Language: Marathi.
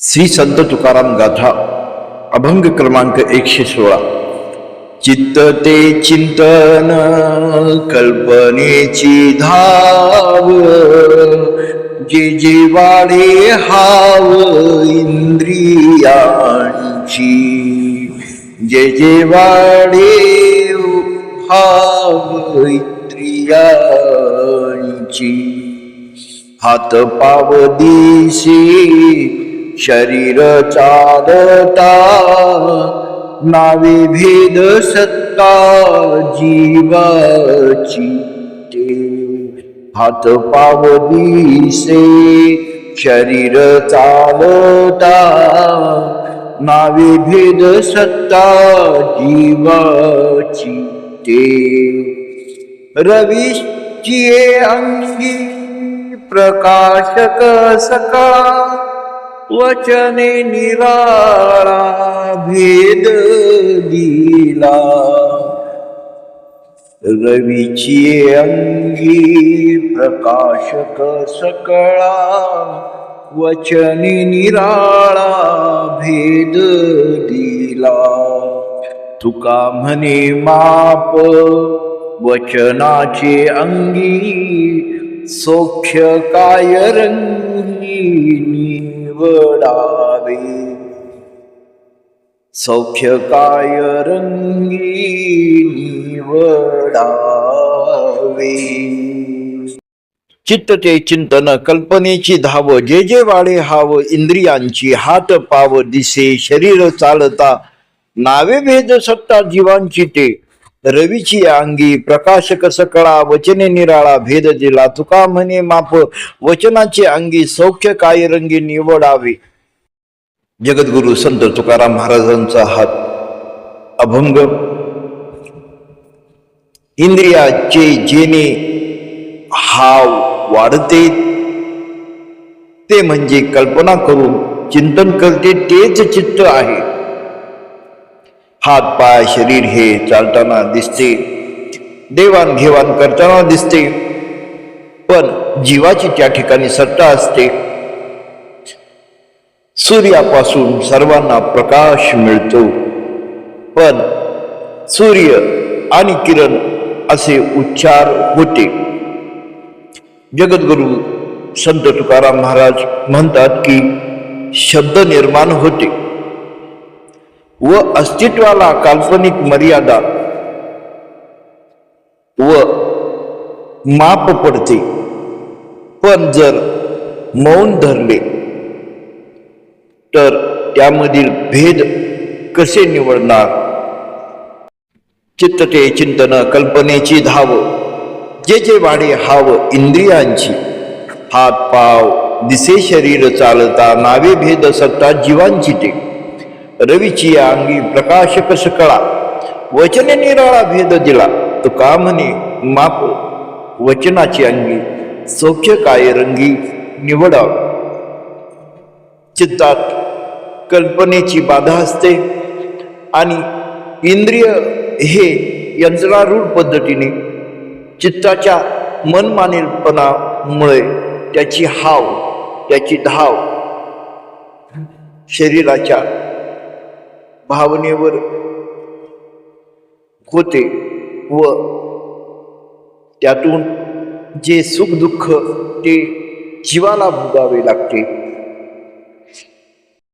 श्री संत तुकाराम गाथा अभंग क्रमांक 116। चित्त ते चिंतन कल्पनेची धाव, जे जे वाढे हाव इंद्रियांची, जे जे वाढे हाव इंद्रियांची। हात पाव दिसे शरीर चालता, नावे भेद सत्ता जीवाची ते। हात पाव दिसे शरीर चालता, नावे भेद सत्ता जीवाची ते। रवीची अंगी प्रकाशक सकाळ, वचने निराळा भेद दिला। रवीची अंगी प्रकाशक सकळा, वचने निराळा भेद दिला। तुका म्हणे माप वचनाचे अंगी, सौख्य काय रंगी निवडावे। सौख्य काय रंगी निवडावे। चित्त ते चिंतन कल्पनेची धाव, जे जे वाढे हाव इंद्रियांची। हात पाव दिसे शरीर चालता, नावे भेद सत्ता जीवांची ते। रवीची अंगी प्रकाशक सकळा, वचने निराळा भेद दिला। तुका म्हणे माप वचनाचे अंगी, सौख्य काय रंगी निवडावे। जगद्गुरु संत तुकाराम महाराजांचा हा अभंग इंद्रियाचे जेणे हाव वाढते, ते म्हणजे कल्पना करून चिंतन करते तेच चित्त आहे। हात पाय शरीर हे चालताना दिसते, देवाण घेवाण करताना दिसते, पण जीवाची त्या ठिकाणी सत्ता असते। सूर्यापासून सर्वांना प्रकाश मिळतो, पण सूर्य आणि किरण असे उच्चार होते। जगद्गुरु संत तुकाराम महाराज म्हणतात की शब्द निर्माण होते व अस्तित्वाला काल्पनिक मर्यादा व माप पडते, पण जर मौन धरले तर त्यामधील भेद कसे निवडणार। चित्त ते चिंतन कल्पनेची धाव, जे जे वाढे हाव इंद्रियांची। हात पाव दिसे शरीर चालता, नावे भेद सत्ता जीवांची ते। रवीची अंगी प्रकाशक सकळा, वचने निराळा भेद दिला। तुका म्हणे माप वचनाची अंगी, सौख्य काय रंगी निवडाव। चित्तात कल्पनेची बाधा असते आणि इंद्रिय हे यंत्रारूढ पद्धतीने चित्ताच्या मनमानीपणामुळे त्याची हाव, त्याची धाव शरीराच्या भावनेवर होते व त्यातून जे सुख दुःख ते जीवाला भोगावे लागते।